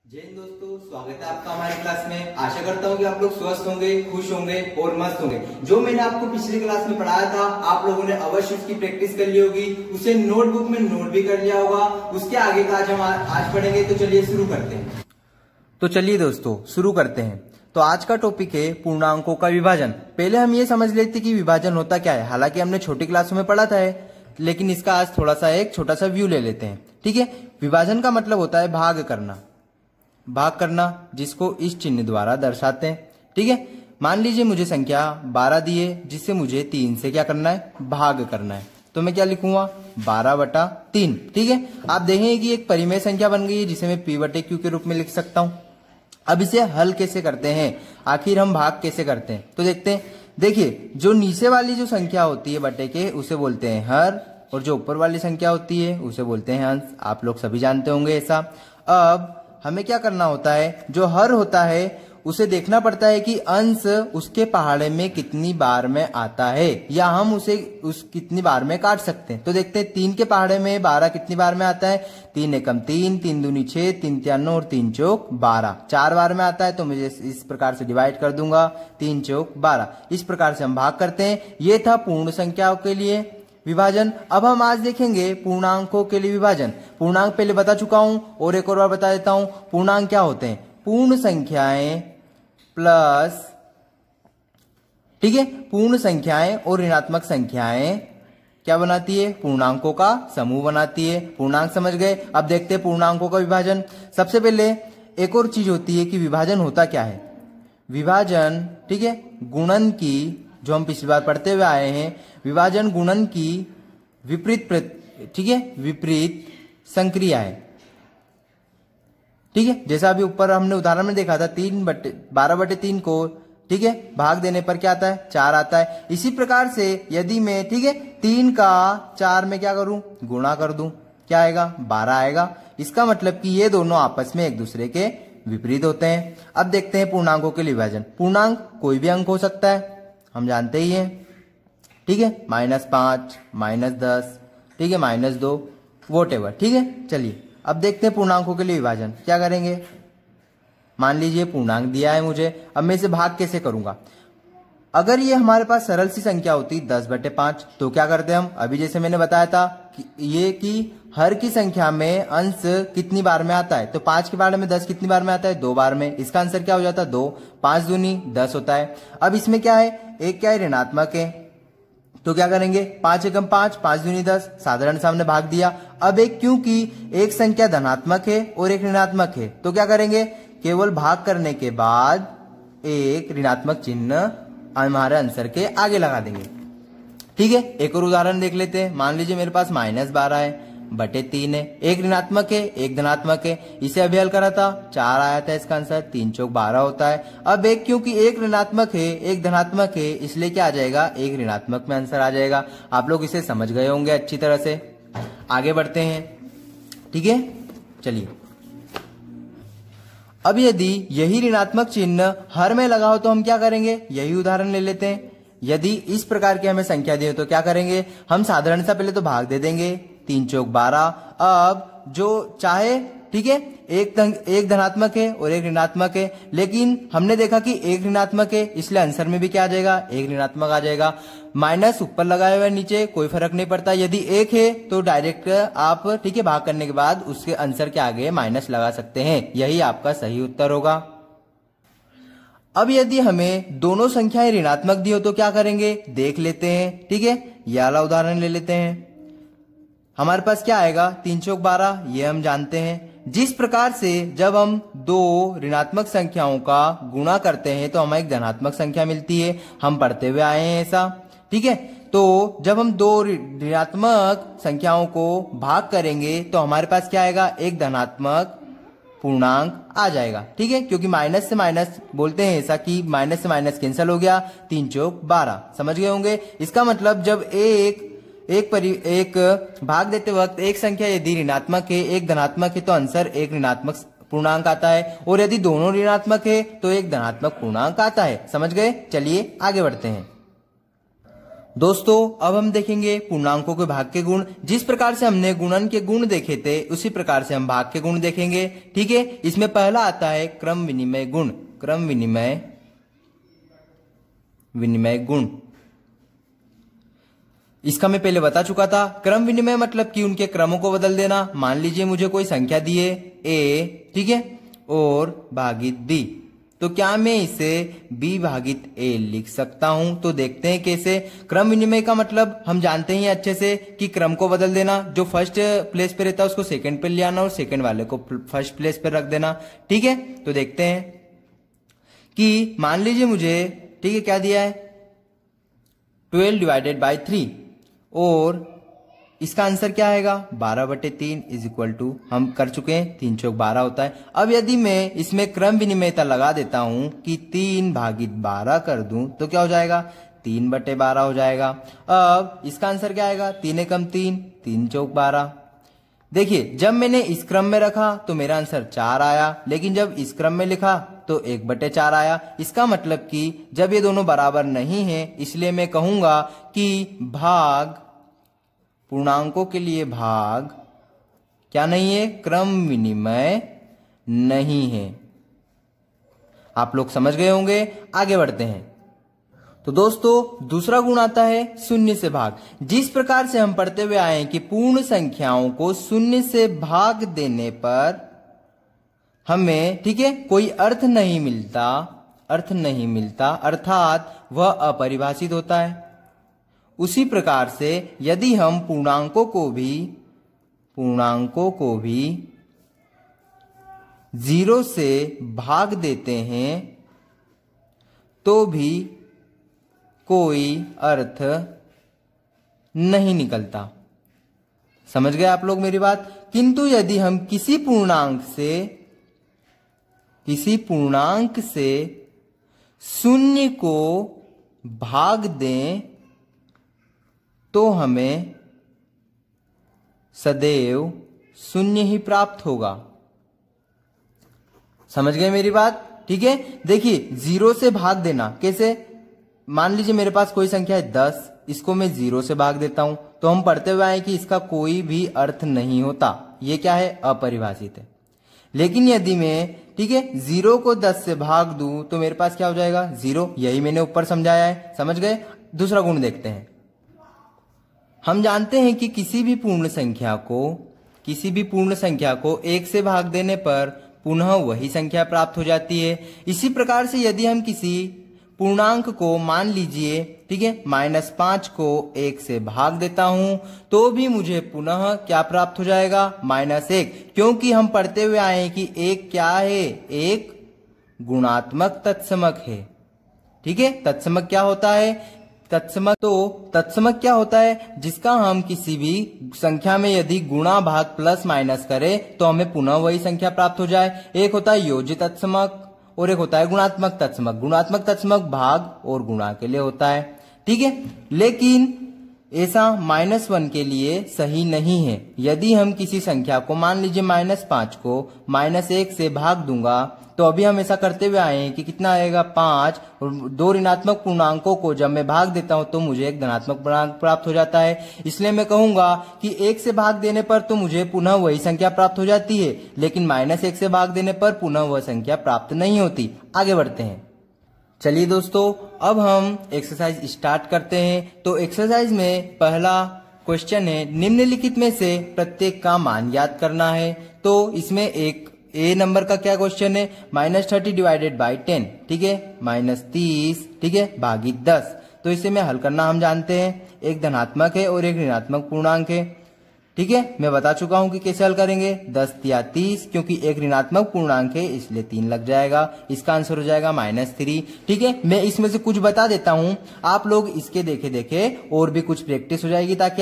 जय हिंद दोस्तों, स्वागत है आपका हमारी क्लास में। आशा करता हूँ कि आप लोग स्वस्थ होंगे, खुश होंगे और मस्त होंगे। जो मैंने आपको पिछली क्लास में पढ़ाया था आप लोगों ने अवश्य उसकी प्रैक्टिस कर ली होगी, उसे नोटबुक में नोट भी कर लिया होगा। उसके आगे का आज पढ़ेंगे, तो चलिए शुरू करते हैं। तो चलिए दोस्तों शुरू करते हैं। तो आज का टॉपिक है पूर्णांकों का विभाजन। पहले हम ये समझ लेते कि विभाजन होता क्या है। हालांकि हमने छोटी क्लासों में पढ़ा था, लेकिन इसका आज थोड़ा सा एक छोटा सा व्यू ले लेते हैं। ठीक है, विभाजन का मतलब होता है भाग करना, जिसको इस चिन्ह द्वारा दर्शाते हैं। ठीक है, मान लीजिए मुझे संख्या 12 दी है, जिससे मुझे 3 से क्या करना है, भाग करना है। तो मैं क्या लिखूंगा, 12/3। ठीक है, आप देखेंगे कि एक परिमेय संख्या बन गई है, जिसे मैं P/Q के रूप में लिख सकता हूं। अब इसे हल कैसे करते हैं, आखिर हम भाग कैसे करते हैं, तो देखते हैं। देखिए, जो नीचे वाली जो संख्या होती है बटे के, उसे बोलते हैं हर, और जो ऊपर वाली संख्या होती है उसे बोलते हैं अंश। आप लोग सभी जानते होंगे ऐसा। अब हमें क्या करना होता है, जो हर होता है उसे देखना पड़ता है कि अंश उसके पहाड़े में कितनी बार में आता है, या हम उसे कितनी बार में काट सकते हैं। तो देखते हैं, 3 के पहाड़े में 12 कितनी बार में आता है, 3 एकम 3, 3 दूनी 6, 3 तिया 9 और 3 चौक 12। 4 बार में आता है, तो मुझे इस प्रकार से डिवाइड कर दूंगा, 3 चौक 12। इस प्रकार से हम भाग करते हैं। ये था पूर्ण संख्याओं के लिए विभाजन। अब हम आज देखेंगे पूर्णांकों के लिए विभाजन। पूर्णांक पहले बता चुका हूं और एक और बार बता देता हूं। पूर्णांक क्या होते हैं, पूर्ण संख्याएं प्लस, ठीक है, पूर्ण संख्याएं और ऋणात्मक संख्याएं क्या बनाती है, पूर्णांकों का समूह बनाती है। पूर्णांक समझ गए। अब देखते हैं पूर्णांकों का विभाजन। सबसे पहले एक और चीज होती है कि विभाजन होता क्या है। विभाजन, ठीक है, गुणन की, जो हम पिछली बार पढ़ते हुए आए हैं, विभाजन गुणन की विपरीत, ठीक है, विपरीत संक्रिया है। ठीक है, जैसा अभी ऊपर हमने उदाहरण में देखा था, 12/3 को, ठीक है, भाग देने पर क्या आता है, 4 आता है। इसी प्रकार से यदि मैं, ठीक है, 3 का 4 में क्या करूं, गुणा कर दूं, क्या आएगा, 12 आएगा। इसका मतलब कि ये दोनों आपस में एक दूसरे के विपरीत होते हैं। अब देखते हैं पूर्णांकों के लिए विभाजन। पूर्णांक कोई भी अंक हो सकता है, हम जानते ही हैं। ठीक है, -5, -10, ठीक है, -2, वॉटेवर। ठीक है, चलिए अब देखते हैं पूर्णांकों के लिए विभाजन। क्या करेंगे, मान लीजिए पूर्णांक दिया है मुझे, अब मैं इसे भाग कैसे करूंगा। अगर ये हमारे पास सरल सी संख्या होती 10/5, तो क्या करते हम, अभी जैसे मैंने बताया था कि हर की संख्या में अंश कितनी बार में आता है, तो 5 के बारे में 10 कितनी बार में आता है, 2 बार में। इसका आंसर क्या हो जाता है, 2। 5 दूनी 10 होता है। अब इसमें क्या है, एक क्या है, ऋणात्मक है, तो क्या करेंगे, 5 एकम 5, 5 दूनी 10, साधारण सामने भाग दिया। अब एक, क्योंकि एक संख्या धनात्मक है और एक ऋणात्मक है, तो क्या करेंगे, केवल भाग करने के बाद एक ऋणात्मक चिन्ह हमारे आंसर के आगे लगा देंगे। ठीक है, एक और उदाहरण देख लेते हैं। मान लीजिए मेरे पास -12 है बटे 3 है, एक ऋणात्मक है एक धनात्मक है। इसे अभी हल करा था, 4 आया था इसका आंसर, 3 चौक 12 होता है। अब एक, क्योंकि एक ऋणात्मक है एक धनात्मक है, इसलिए क्या आ जाएगा, एक ऋणात्मक में आंसर आ जाएगा। आप लोग इसे समझ गए होंगे अच्छी तरह से। आगे बढ़ते हैं। ठीक है, चलिए अब यदि यही ऋणात्मक चिन्ह हर में लगा हो तो हम क्या करेंगे, यही उदाहरण ले लेते हैं। यदि इस प्रकार की हमें संख्या दी हो तो क्या करेंगे, हम साधारण सा पहले तो भाग दे देंगे, 3 चौक 12। अब जो चाहे, ठीक है, एक धनात्मक है और एक ऋणात्मक है, लेकिन हमने देखा कि एक ऋणात्मक है, इसलिए आंसर में भी क्या आ जाएगा, एक ऋणात्मक आ जाएगा। माइनस ऊपर लगाया हुआ है, नीचे कोई फर्क नहीं पड़ता। यदि एक है तो डायरेक्ट आप, ठीक है, भाग करने के बाद उसके आंसर के आगे माइनस लगा सकते हैं। यही आपका सही उत्तर होगा। अब यदि हमें दोनों संख्याएं ऋणात्मक दी हो तो क्या करेंगे, देख लेते हैं। ठीक है, यह वाला उदाहरण ले लेते हैं। हमारे पास क्या आएगा, 3 चौक 12, ये हम जानते हैं। जिस प्रकार से जब हम दो ऋणात्मक संख्याओं का गुणा करते हैं तो हमें एक धनात्मक संख्या मिलती है, हम पढ़ते हुए आए हैं ऐसा। ठीक है, तो जब हम दो ऋणात्मक संख्याओं को भाग करेंगे तो हमारे पास क्या आएगा, एक धनात्मक पूर्णांक आ जाएगा। ठीक है, क्योंकि माइनस से माइनस बोलते हैं ऐसा कि माइनस से माइनस कैंसिल हो गया, 3 चौक 12। समझ गए होंगे। इसका मतलब जब एक भाग देते वक्त एक संख्या यदि ऋणात्मक है एक धनात्मक है तो आंसर एक ऋणात्मक पूर्णांक आता है, और यदि दोनों ऋणात्मक है तो एक धनात्मक पूर्णांक आता है। समझ गए। चलिए आगे बढ़ते हैं। दोस्तों अब हम देखेंगे पूर्णांकों के भाग के गुण। जिस प्रकार से हमने गुणन के गुण देखे थे उसी प्रकार से हम भाग के गुण देखेंगे। ठीक है, इसमें पहला आता है क्रम विनिमय गुण। क्रम विनिमय गुण इसका मैं पहले बता चुका था। क्रम विनिमय मतलब कि उनके क्रमों को बदल देना। मान लीजिए मुझे कोई संख्या दी है a, ठीक है, और भागित b, तो क्या मैं इसे b भागित a लिख सकता हूं? तो देखते हैं कैसे। क्रम विनिमय का मतलब हम जानते हैं अच्छे से कि क्रम को बदल देना। जो फर्स्ट प्लेस पे रहता है उसको सेकंड पे ले आना और सेकंड वाले को फर्स्ट प्लेस पे रख देना। ठीक है, तो देखते हैं कि मान लीजिए मुझे, ठीक है, क्या दिया है 12 डिवाइडेड बाई 3 और इसका आंसर क्या आएगा 12/3 इज इक्वल टू, हम कर चुके हैं 3 चौक 12 होता है। अब यदि मैं इसमें क्रम विनिमयता लगा देता हूं कि 3 भागित 12 कर दूं तो क्या हो जाएगा 3/12 हो जाएगा। अब इसका आंसर क्या आएगा 3 एकम 3, 3 चौक 12। देखिए जब मैंने इस क्रम में रखा तो मेरा आंसर 4 आया, लेकिन जब इस क्रम में लिखा तो 1/4 आया। इसका मतलब कि जब ये दोनों बराबर नहीं है इसलिए मैं कहूंगा कि भाग, पूर्णांकों के लिए भाग क्या नहीं है, क्रम विनिमय नहीं है। आप लोग समझ गए होंगे। आगे बढ़ते हैं। तो दोस्तों दूसरा गुण आता है शून्य से भाग। जिस प्रकार से हम पढ़ते हुए आए हैं कि पूर्ण संख्याओं को शून्य से भाग देने पर हमें, ठीक है, कोई अर्थ नहीं मिलता, अर्थात वह अपरिभाषित होता है। उसी प्रकार से यदि हम पूर्णांकों को भी 0 से भाग देते हैं तो भी कोई अर्थ नहीं निकलता। समझ गए आप लोग मेरी बात। किंतु यदि हम किसी पूर्णांक से शून्य को भाग दें तो हमें सदैव शून्य ही प्राप्त होगा। समझ गए मेरी बात। ठीक है, देखिए 0 से भाग देना कैसे। मान लीजिए मेरे पास कोई संख्या है 10, इसको मैं 0 से भाग देता हूं तो हम पढ़ते हुए आए कि इसका कोई भी अर्थ नहीं होता। ये क्या है, अपरिभाषित है। लेकिन यदि मैं, ठीक है, 0 को 10 से भाग दूं तो मेरे पास क्या हो जाएगा 0। यही मैंने ऊपर समझाया है। समझ गए। दूसरा गुण देखते हैं। हम जानते हैं कि किसी भी पूर्ण संख्या को 1 से भाग देने पर पुनः वही संख्या प्राप्त हो जाती है। इसी प्रकार से यदि हम किसी पूर्णांक को, मान लीजिए, ठीक है, -5 को 1 से भाग देता हूं तो भी मुझे पुनः क्या प्राप्त हो जाएगा -1, क्योंकि हम पढ़ते हुए आए हैं कि 1 क्या है, एक गुणात्मक तत्समक है। ठीक है, तत्समक क्या होता है, तत्समक क्या होता है, जिसका हम किसी भी संख्या में यदि गुणा भाग प्लस माइनस करें तो हमें पुनः वही संख्या प्राप्त हो जाए। एक होता है योजित तत्समक और एक होता है गुणात्मक तत्समक। गुणात्मक तत्समक भाग और गुणा के लिए होता है। ठीक है, लेकिन ऐसा -1 के लिए सही नहीं है। यदि हम किसी संख्या को, मान लीजिए -5 को -1 से भाग दूंगा तो अभी हम ऐसा करते हुए आए हैं कि कितना आएगा 5, और 2 ऋणात्मक पूर्णांकों को जब मैं भाग देता हूं तो मुझे एक धनात्मक पूर्णांक प्राप्त हो जाता है। इसलिए मैं कहूंगा कि 1 से भाग देने पर तो मुझे पुनः वही संख्या प्राप्त हो जाती है, लेकिन -1 से भाग देने पर पुनः वह संख्या प्राप्त नहीं होती। आगे बढ़ते हैं। चलिए दोस्तों अब हम एक्सरसाइज स्टार्ट करते हैं। तो एक्सरसाइज में पहला क्वेश्चन है, निम्नलिखित में से प्रत्येक का मान याद करना है। तो इसमें एक ए नंबर का क्या क्वेश्चन है, -30 डिवाइडेड बाई 10, ठीक है, -30, ठीक है, भागित 10। तो इसे में हल करना हम जानते हैं, एक धनात्मक है और एक ऋणात्मक पूर्णांक है। ठीक है, मैं बता चुका हूं कि कैसे हल करेंगे, 10 या 30, क्योंकि एक ऋणात्मक पूर्णांक है इसलिए 3 लग जाएगा। इसका आंसर हो जाएगा -3। ठीक है, मैं इसमें से कुछ बता देता हूं, आप लोग इसके देखे देखे और भी कुछ प्रैक्टिस हो जाएगी ताकि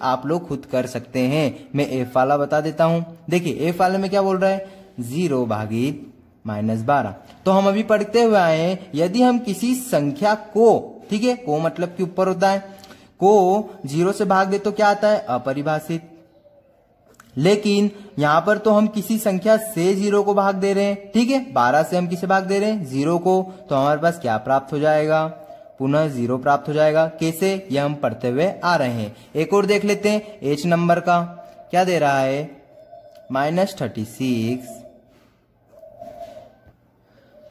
आप लोग खुद कर सकते हैं। मैं एफ वाला बता देता हूं। देखिए एफ वाले में क्या बोल रहा है, 0 भागित -12। तो हम अभी पढ़ते हुए आए हैं, यदि हम किसी संख्या को, ठीक है, को मतलब कि ऊपर होता है, को 0 से भाग दे तो क्या आता है, अपरिभाषित। लेकिन यहां पर तो हम किसी संख्या से 0 को भाग दे रहे हैं। ठीक है, 12 से हम किसे भाग दे रहे हैं, 0 को, तो हमारे पास क्या प्राप्त हो जाएगा, पुनः 0 प्राप्त हो जाएगा। कैसे, यह हम पढ़ते हुए आ रहे हैं। एक और देख लेते हैं h नंबर का क्या दे रहा है, -36।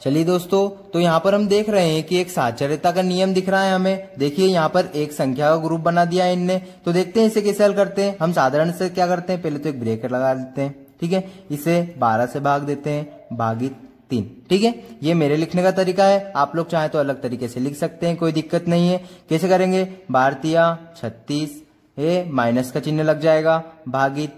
चलिए दोस्तों, तो यहाँ पर हम देख रहे हैं कि एक साहचर्यता का नियम दिख रहा है हमें। देखिए यहाँ पर एक संख्या का ग्रुप बना दिया है इनने, तो देखते हैं इसे कैसे हल करते हैं। हम साधारण से क्या करते हैं, पहले तो एक ब्रैकेट लगा देते हैं, ठीक है। इसे 12 से भाग देते हैं, भागित 3, ठीक है। ये मेरे लिखने का तरीका है, आप लोग चाहें तो अलग तरीके से लिख सकते हैं, कोई दिक्कत नहीं है। कैसे करेंगे, 12 36 माइनस का चिन्ह लग जाएगा, भागित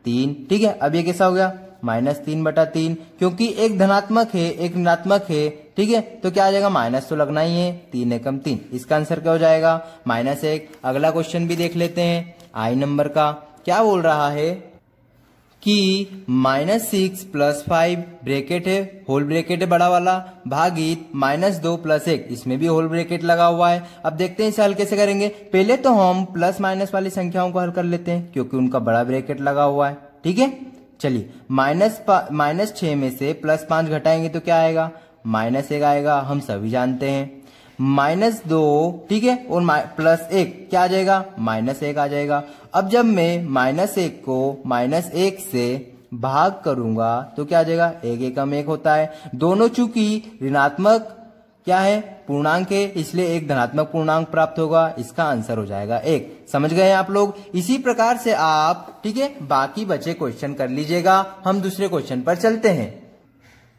3, ठीक है। अब ये कैसा हो गया, -3/3, क्योंकि एक धनात्मक है एक ऋणात्मक है, ठीक है। तो क्या आ जाएगा, माइनस तो लगना ही है, 3 एकम 3, इसका आंसर क्या हो जाएगा, -1। अगला क्वेश्चन भी देख लेते हैं, आई नंबर का क्या बोल रहा है कि -6 + 5 ब्रैकेट है, होल ब्रैकेट है बड़ा वाला, भागित -2 + 1, इसमें भी होल ब्रैकेट लगा हुआ है। अब देखते हैं इसे हल कैसे करेंगे। पहले तो हम प्लस माइनस वाली संख्याओं को हल कर लेते हैं, क्योंकि उनका बड़ा ब्रैकेट लगा हुआ है, ठीक है। चलिए, -6 में से +5 घटाएंगे तो क्या आएगा, -1 आएगा, हम सभी जानते हैं। -2, ठीक है, और +1 क्या आ जाएगा, -1 आ जाएगा। अब जब मैं -1 को -1 से भाग करूंगा तो क्या आ जाएगा, 1 एकम 1 होता है। दोनों चूंकि ऋणात्मक क्या है, पूर्णांक है, इसलिए एक धनात्मक पूर्णांक प्राप्त होगा, इसका आंसर हो जाएगा 1। समझ गए आप लोग। इसी प्रकार से आप, ठीक है, बाकी बचे क्वेश्चन कर लीजिएगा। हम दूसरे क्वेश्चन पर चलते हैं।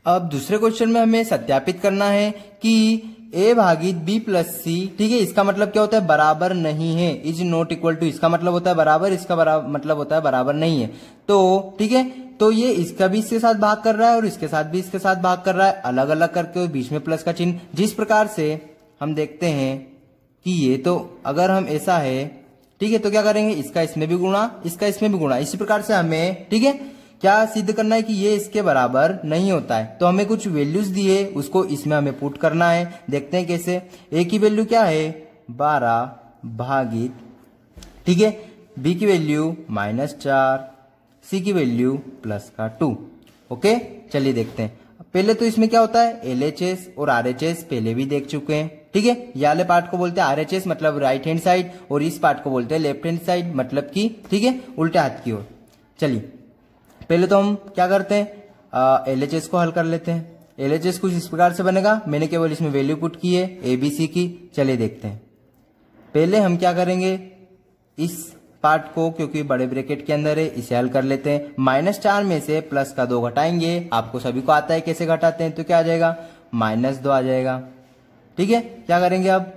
अब दूसरे क्वेश्चन में हमें सत्यापित करना है कि a भागित b + c, ठीक है, इसका मतलब क्या होता है, बराबर नहीं है, इज नॉट इक्वल टू, इसका मतलब होता है बराबर, इसका मतलब होता है बराबर नहीं है। तो ठीक है, तो ये इसका भी इसके साथ भाग कर रहा है और इसके साथ भी इसके साथ भाग कर रहा है, अलग अलग करके बीच में प्लस का चिन्ह। जिस प्रकार से हम देखते हैं कि ये तो अगर हम ऐसा है, ठीक है, तो क्या करेंगे, इसका इसमें भी गुणा, इसका इसमें भी गुणा। इसी प्रकार से हमें, ठीक है, क्या सिद्ध करना है कि ये इसके बराबर नहीं होता है। तो हमें कुछ वैल्यूज दिए, उसको इसमें हमें पुट करना है। देखते हैं कैसे। ए की वैल्यू क्या है, 12 भागित, ठीक है, बी की वैल्यू -4, सी की वैल्यू +2। ओके, चलिए देखते हैं। पहले तो इसमें क्या होता है, LHS और RHS पहले भी देख चुके हैं, ठीक है। ये वाले पार्ट को बोलते हैं RHS मतलब राइट हैंड साइड, और इस पार्ट को बोलते हैं लेफ्ट हैंड साइड मतलब कि, ठीक है, उल्टे हाथ की ओर। चलिए पहले तो हम क्या करते हैं, LHS को हल कर लेते हैं। LHS कुछ इस प्रकार से बनेगा, मैंने केवल इसमें वैल्यू पुट की है ABC की। चलिए देखते हैं। पहले हम क्या करेंगे, इस पार्ट को, क्योंकि बड़े ब्रैकेट के अंदर है, इसे हल कर लेते हैं। -4 में से +2 घटाएंगे, आपको सभी को आता है कैसे घटाते हैं, तो क्या आ जाएगा, -2 आ जाएगा, ठीक है। क्या करेंगे अब,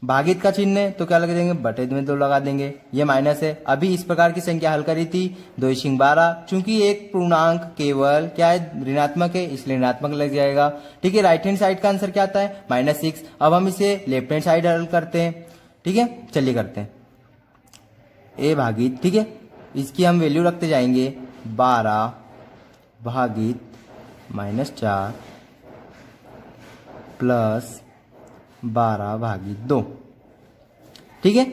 भागित का चिन्ह है तो क्या लगा देंगे, बटे में 2 लगा देंगे, ये माइनस है। अभी इस प्रकार की संख्या हल करी थी, 2×12, चूंकि एक पूर्णांक केवल क्या है, ऋणात्मक है, इसलिए ऋणात्मक लग जाएगा, ठीक है। राइट हैंड साइड का आंसर क्या आता है, -6। अब हम इसे लेफ्ट हैंड साइड हल करते हैं, ठीक है। चलिए करते हैं। ए भागित, ठीक है, इसकी हम वैल्यू रखते जाएंगे, 12 भागित -4 प्लस 12 भागित 2, ठीक है।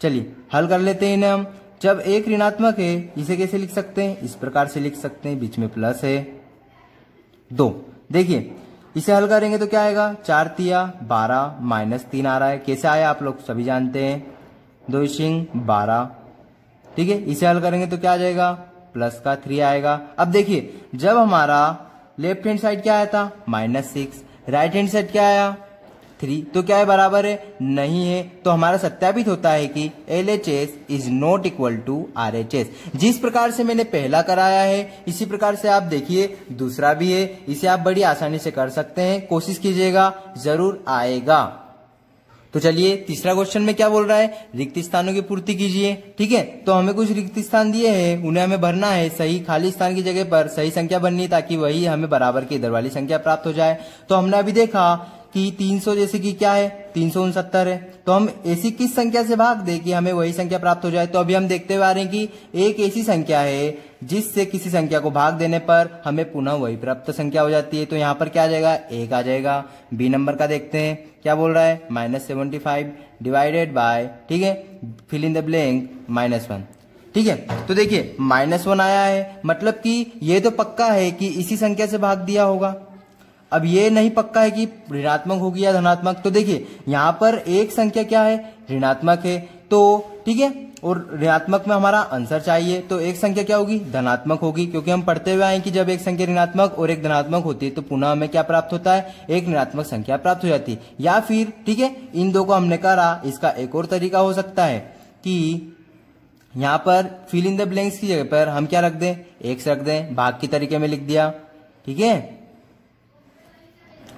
चलिए हल कर लेते हैं इन्हें हम। जब एक ऋणात्मक है, इसे कैसे लिख सकते हैं, इस प्रकार से लिख सकते हैं, बीच में प्लस है 2। देखिए इसे हल करेंगे तो क्या आएगा, 4 तिया 12 -3 आ रहा है। कैसे आया आप लोग सभी जानते हैं, 2×12, ठीक है। इसे हल करेंगे तो क्या आ जाएगा, +3 आएगा। अब देखिए जब हमारा लेफ्ट हैंड साइड क्या आया था, -6, राइट हैंड साइड क्या आया, 3, तो क्या है, बराबर है, नहीं है। तो हमारा सत्यापित होता है कि LHS is not equal to RHS। जिस प्रकार से मैंने पहला कराया है, इसी प्रकार से आप देखिए दूसरा भी है, इसे आप बड़ी आसानी से कर सकते हैं, कोशिश कीजिएगा, जरूर आएगा। तो चलिए तीसरा क्वेश्चन में क्या बोल रहा है, रिक्त स्थानों की पूर्ति कीजिए, ठीक है। तो हमें कुछ रिक्त स्थान दिए हैं, उन्हें हमें भरना है, सही खाली स्थान की जगह पर सही संख्या बननी, ताकि वही हमें बराबर की इधर वाली संख्या प्राप्त हो जाए। तो हमने अभी देखा कि 300 जैसे कि क्या है, 369 है, तो हम ऐसी किस संख्या से भाग दे कि हमें वही संख्या प्राप्त हो जाए। तो अभी हम देखते हुए आ रहे हैं कि एक ऐसी संख्या है जिससे किसी संख्या को भाग देने पर हमें पुनः वही प्राप्त संख्या हो जाती है। तो यहाँ पर क्या आ जाएगा, 1 आ जाएगा। बी नंबर का देखते हैं क्या बोल रहा है, -75 डिवाइडेड बाय, ठीक है, फिल इन द ब्लैंक -1, ठीक है। तो देखिए -1 आया है, मतलब कि ये तो पक्का है कि इसी संख्या से भाग दिया होगा। अब ये नहीं पक्का है कि ऋणात्मक होगी या धनात्मक। तो देखिए यहाँ पर एक संख्या क्या है, ऋणात्मक है, तो ठीक है, और ऋणात्मक में हमारा आंसर चाहिए, तो एक संख्या क्या होगी, धनात्मक होगी, क्योंकि हम पढ़ते हुए आए कि जब एक संख्या ऋणात्मक और एक धनात्मक होती है तो पुनः हमें क्या प्राप्त होता है, एक ऋणात्मक संख्या प्राप्त हो जाती है। या फिर ठीक है, इन दो को हमने करा, इसका एक और तरीका हो सकता है कि यहाँ पर फिल इन द ब्लैंक्स की जगह पर हम क्या रख दें, एक्स रख दें, भाग के तरीके में लिख दिया। ठीक है,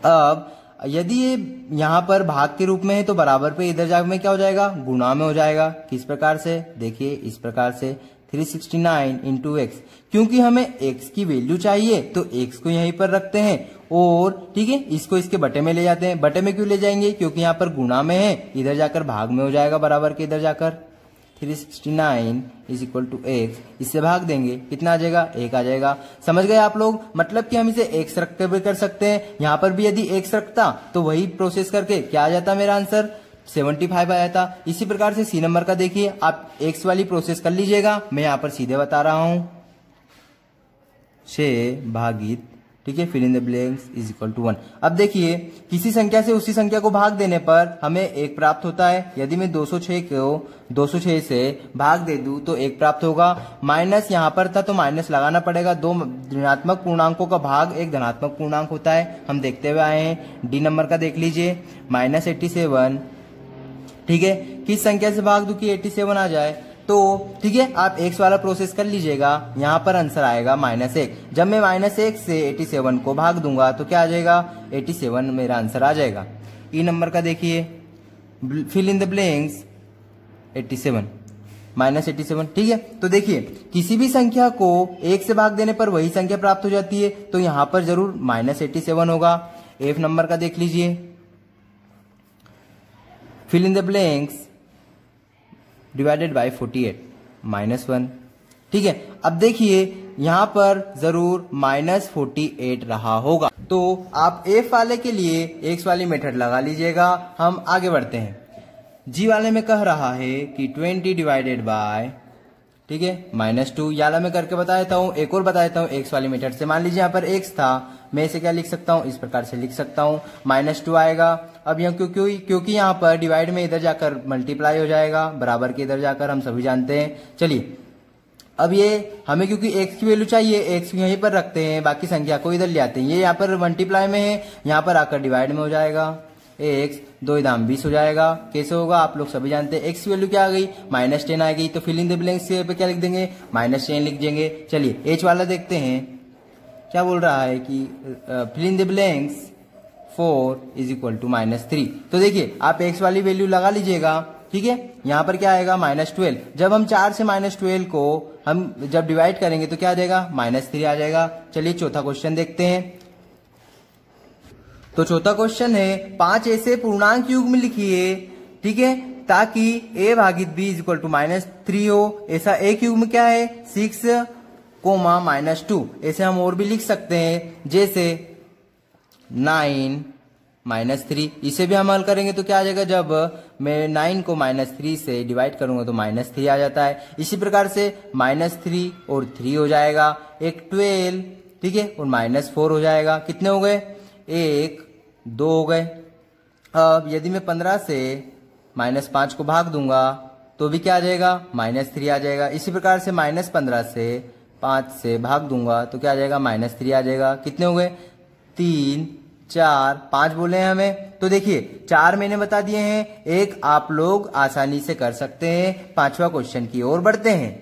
अब यदि ये यहाँ पर भाग के रूप में है तो बराबर पे इधर जाकर में क्या हो जाएगा, गुणा में हो जाएगा। किस प्रकार से, देखिए इस प्रकार से 369 इंटू एक्स, क्योंकि हमें x की वैल्यू चाहिए तो x को यहीं पर रखते हैं और ठीक है, इसको इसके बटे में ले जाते हैं। बटे में क्यों ले जाएंगे, क्योंकि यहाँ पर गुणा में है, इधर जाकर भाग में हो जाएगा, बराबर के इधर जाकर 369 इज इक्वल टू एक्स, इससे भाग देंगे, कितना आ जाएगा, 1 आ जाएगा। समझ गए आप लोग, मतलब कि हम इसे x रख के भी कर सकते हैं, यहाँ पर भी यदि x रखता तो वही प्रोसेस करके क्या आ जाता, मेरा आंसर 75 आ जाता। इसी प्रकार से सी नंबर का देखिए, आप x वाली प्रोसेस कर लीजिएगा, मैं यहाँ पर सीधे बता रहा हूं, 6 भागित ठीक है, fill in the blanks is equal to 1। अब देखिए किसी संख्या से उसी संख्या को भाग देने पर हमें 1 प्राप्त होता है। यदि मैं 206 को 206 से भाग दे दूं तो 1 प्राप्त होगा। माइनस यहाँ पर था तो माइनस लगाना पड़ेगा, दो ऋणात्मक पूर्णांकों का भाग एक धनात्मक पूर्णांक होता है, हम देखते हुए आए हैं। डी नंबर का देख लीजिए, -87 ठीक है, किस संख्या से भाग दूं कि 87 आ जाए, तो ठीक है, आप x वाला प्रोसेस कर लीजिएगा, यहाँ पर आंसर आएगा -1। जब मैं -1 से 87 को भाग दूंगा तो क्या आ जाएगा, 87 मेरा आंसर आ जाएगा। ई नंबर का देखिए, फिल इन द ब्लैंक्स 87 -87 ठीक है। तो देखिए किसी भी संख्या को 1 से भाग देने पर वही संख्या प्राप्त हो जाती है, तो यहाँ पर जरूर -87 होगा। एफ नंबर का देख लीजिए, fill in the blanks divided by 48 -1 ठीक है। अब देखिए यहां पर जरूर -48 रहा होगा, तो आप एफ वाले के लिए एक्स वाली मेथड लगा लीजिएगा। हम आगे बढ़ते हैं। जी वाले में कह रहा है कि 20 डिवाइडेड बाय ठीक है -2, याला मैं करके बता देता हूँ, एक और बता देता हूँ एक्स वाली मेथड से। मान लीजिए यहाँ पर एक्स था, मैं इसे क्या लिख सकता हूँ, इस प्रकार से लिख सकता हूँ, -2 आएगा। अब यहाँ क्योंकि यहाँ पर डिवाइड में इधर जाकर मल्टीप्लाई हो जाएगा, बराबर के इधर जाकर, हम सभी जानते हैं। चलिए अब ये हमें क्योंकि x की वैल्यू चाहिए, x यहीं पर रखते हैं, बाकी संख्या को इधर ले आते हैं। ये यहाँ पर मल्टीप्लाई में है, यहाँ पर आकर डिवाइड में हो जाएगा, x 2 दाम 20 हो जाएगा। कैसे होगा आप लोग सभी जानते हैं, x की वैल्यू क्या आ गई, -10 आ गई, तो फिल इन द ब्लैंक्स पे क्या लिख देंगे, -10 लिख देंगे। चलिए h वाला देखते हैं, क्या बोल रहा है कि fill in the blanks 4 is equal to -3। तो देखिए आप x वाली वैल्यू लगा लीजिएगा, ठीक है। यहाँ पर क्या आएगा, -12। जब हम 4 से -12 को हम जब डिवाइड करेंगे तो क्या आ जाएगा, -3 आ जाएगा। चलिए चौथा क्वेश्चन देखते हैं। तो चौथा क्वेश्चन है, 5 ऐसे पूर्णांक युग्म लिखिए, ठीक है, ताकि a भागित b इज इक्वल टू -3 हो। ऐसा एक युग्म क्या है, 6, -2। ऐसे हम और भी लिख सकते हैं, जैसे 9 -3। इसे भी हम हल करेंगे तो क्या आ जाएगा, जब मैं 9 को -3 से डिवाइड करूंगा तो -3 आ जाता है। इसी प्रकार से -3 और 3 हो जाएगा, एक 12 ठीक है, और -4 हो जाएगा। कितने हो गए, 1 2 हो गए। अब यदि मैं 15 से -5 को भाग दूंगा तो भी क्या आ जाएगा, -3 आ जाएगा। इसी प्रकार से -15 से 5 से भाग दूंगा तो क्या आ जाएगा, -3 आ जाएगा। कितने हो गए, 3 4 5 बोले हैं हमें। तो देखिए 4 मैंने बता दिए हैं, एक आप लोग आसानी से कर सकते हैं। पांचवा क्वेश्चन की ओर बढ़ते हैं।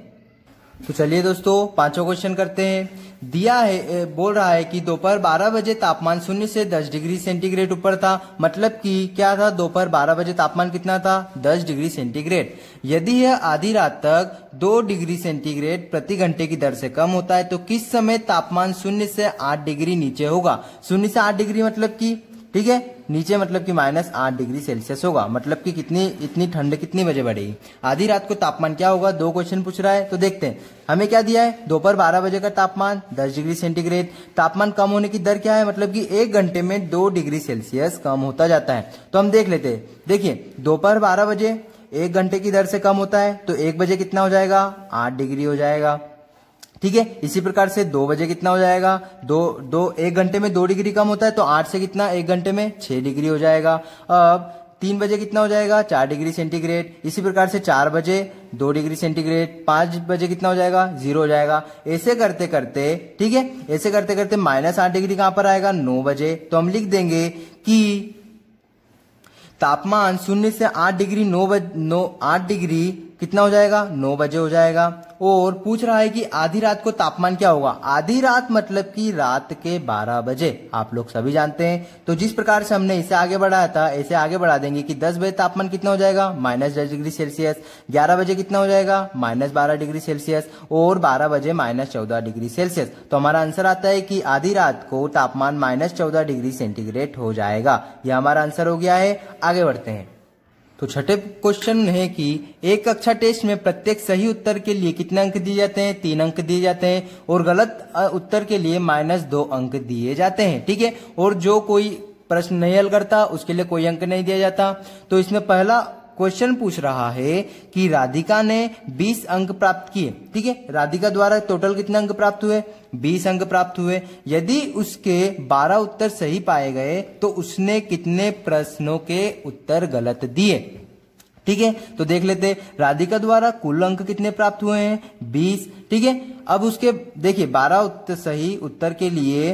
तो चलिए दोस्तों पांचवा क्वेश्चन करते हैं। दिया है, बोल रहा है कि दोपहर 12 बजे तापमान 0 से 10 डिग्री सेंटीग्रेड ऊपर था। मतलब कि क्या था, दोपहर 12 बजे तापमान कितना था, 10 डिग्री सेंटीग्रेड। यदि यह आधी रात तक 2 डिग्री सेंटीग्रेड प्रति घंटे की दर से कम होता है तो किस समय तापमान 0 से 8 डिग्री नीचे होगा। 0 से 8 डिग्री मतलब कि ठीक है, नीचे मतलब कि -8 डिग्री सेल्सियस होगा। मतलब कि कितनी इतनी ठंड कितनी बजे बढ़ेगी। आधी रात को तापमान क्या होगा, 2 क्वेश्चन पूछ रहा है। तो देखते हैं, हमें क्या दिया है, दोपहर 12 बजे का तापमान 10 डिग्री सेंटीग्रेड। तापमान कम होने की दर क्या है, मतलब कि 1 घंटे में 2 डिग्री सेल्सियस कम होता जाता है। तो हम देख लेते हैं। देखिए दोपहर 12 बजे 1 घंटे की दर से कम होता है, तो 1 बजे कितना हो जाएगा, 8 डिग्री हो जाएगा। ठीक है। इसी प्रकार से 2 बजे कितना हो जाएगा, 1 घंटे में 2 डिग्री कम होता है, तो 8 से कितना 1 घंटे में 6 डिग्री हो जाएगा। अब 3 बजे कितना हो जाएगा, 4 डिग्री सेंटीग्रेड। इसी प्रकार से 4 बजे 2 डिग्री सेंटीग्रेड, 5 बजे कितना हो जाएगा, 0 हो जाएगा। ऐसे करते करते, ठीक है, ऐसे करते करते -8 डिग्री कहां पर आएगा, 9 बजे। तो हम लिख देंगे कि तापमान 0 से 8 डिग्री 8 डिग्री कितना हो जाएगा, 9 बजे हो जाएगा। और पूछ रहा है कि आधी रात को तापमान क्या होगा। आधी रात मतलब कि रात के 12 बजे, आप लोग सभी जानते हैं। तो जिस प्रकार से हमने इसे आगे बढ़ाया था, ऐसे आगे बढ़ा देंगे कि 10 बजे तापमान कितना हो जाएगा, -10 डिग्री सेल्सियस। 11 बजे कितना हो जाएगा, -12 डिग्री सेल्सियस। और 12 बजे -14 डिग्री सेल्सियस। तो हमारा आंसर आता है कि आधी रात को तापमान -14 डिग्री सेंटीग्रेड हो जाएगा। यह हमारा आंसर हो गया है। आगे बढ़ते हैं। तो छठे क्वेश्चन है कि एक कक्षा टेस्ट में प्रत्येक सही उत्तर के लिए कितने अंक दिए जाते हैं, 3 अंक दिए जाते हैं। और गलत उत्तर के लिए -2 अंक दिए जाते हैं। ठीक है। और जो कोई प्रश्न नहीं हल करता उसके लिए कोई अंक नहीं दिया जाता। तो इसमें पहला क्वेश्चन पूछ रहा है कि राधिका ने 20 अंक प्राप्त किए। ठीक है। राधिका द्वारा टोटल कितने अंक प्राप्त हुए, 20 अंक प्राप्त हुए। यदि उसके 12 उत्तर सही पाए गए तो उसने कितने प्रश्नों के उत्तर गलत दिए। ठीक है। तो देख लेते, राधिका द्वारा कुल अंक कितने प्राप्त हुए हैं, 20। ठीक है। अब उसके देखिए 12 सही उत्तर के लिए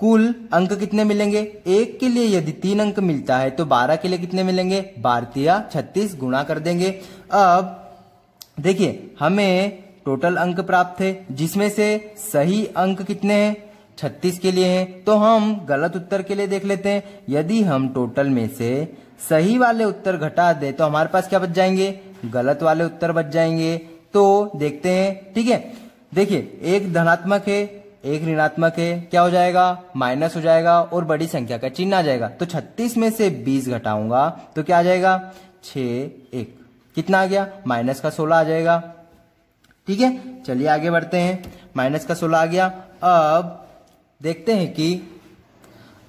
कुल अंक कितने मिलेंगे। एक के लिए यदि 3 अंक मिलता है तो 12 के लिए कितने मिलेंगे, 12 36 गुणा कर देंगे। अब देखिए हमें टोटल अंक प्राप्त थे जिसमें से सही अंक कितने हैं, 36 के लिए हैं। तो हम गलत उत्तर के लिए देख लेते हैं। यदि हम टोटल में से सही वाले उत्तर घटा दें तो हमारे पास क्या बच जाएंगे, गलत वाले उत्तर बच जाएंगे। तो देखते हैं। ठीक है। देखिए एक धनात्मक है, एक ऋणात्मक है, क्या हो जाएगा, माइनस हो जाएगा और बड़ी संख्या का चिन्ह आ जाएगा। तो 36 में से 20 घटाऊंगा तो क्या आ जाएगा, 6 1 कितना आ गया, -16 आ जाएगा। ठीक है। चलिए आगे बढ़ते हैं। -16 आ गया। अब देखते हैं कि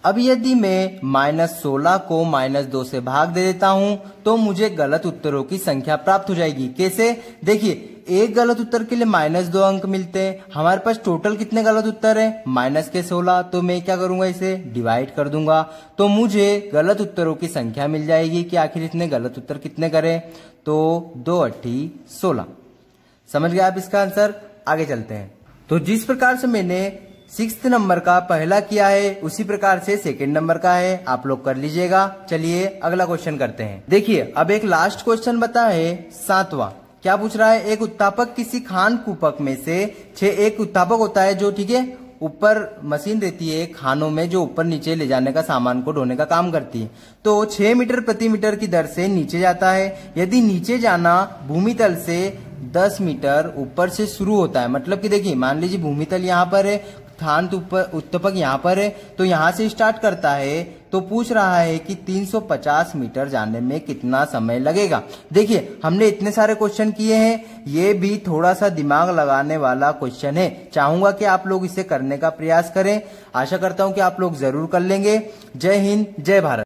अब यदि मैं -16 को -2 से भाग दे देता हूं तो मुझे गलत उत्तरों की संख्या प्राप्त हो जाएगी। कैसे, देखिए एक गलत उत्तर के लिए -2 अंक मिलते हैं। हमारे पास टोटल कितने गलत उत्तर है, -16। तो मैं क्या करूंगा, इसे डिवाइड कर दूंगा तो मुझे गलत उत्तरों की संख्या मिल जाएगी कि आखिर इतने गलत उत्तर कितने करें। तो 2 8 16। समझ गए आप इसका आंसर। आगे चलते हैं। तो जिस प्रकार से मैंने 6th नंबर का पहला किया है उसी प्रकार से 2nd नंबर का है, आप लोग कर लीजिएगा। चलिए अगला क्वेश्चन करते हैं। देखिए अब एक लास्ट क्वेश्चन बता है 7वां। क्या पूछ रहा है, एक उत्तापक किसी खान कूपक में से एक उत्तापक होता है जो, ठीक है, ऊपर मशीन रहती है खानों में जो ऊपर नीचे ले जाने का सामान को ढोने का काम करती है। तो 6 मीटर प्रति मीटर की दर से नीचे जाता है। यदि नीचे जाना भूमि तल से 10 मीटर ऊपर से शुरू होता है, मतलब कि देखिए मान लीजिए भूमि तल यहाँ पर है, स्थान उत्तपक यहाँ पर है, तो यहाँ से स्टार्ट करता है। तो पूछ रहा है कि 350 मीटर जाने में कितना समय लगेगा। देखिए हमने इतने सारे क्वेश्चन किए हैं, ये भी थोड़ा सा दिमाग लगाने वाला क्वेश्चन है। चाहूंगा कि आप लोग इसे करने का प्रयास करें। आशा करता हूं कि आप लोग जरूर कर लेंगे। जय हिंद, जय भारत।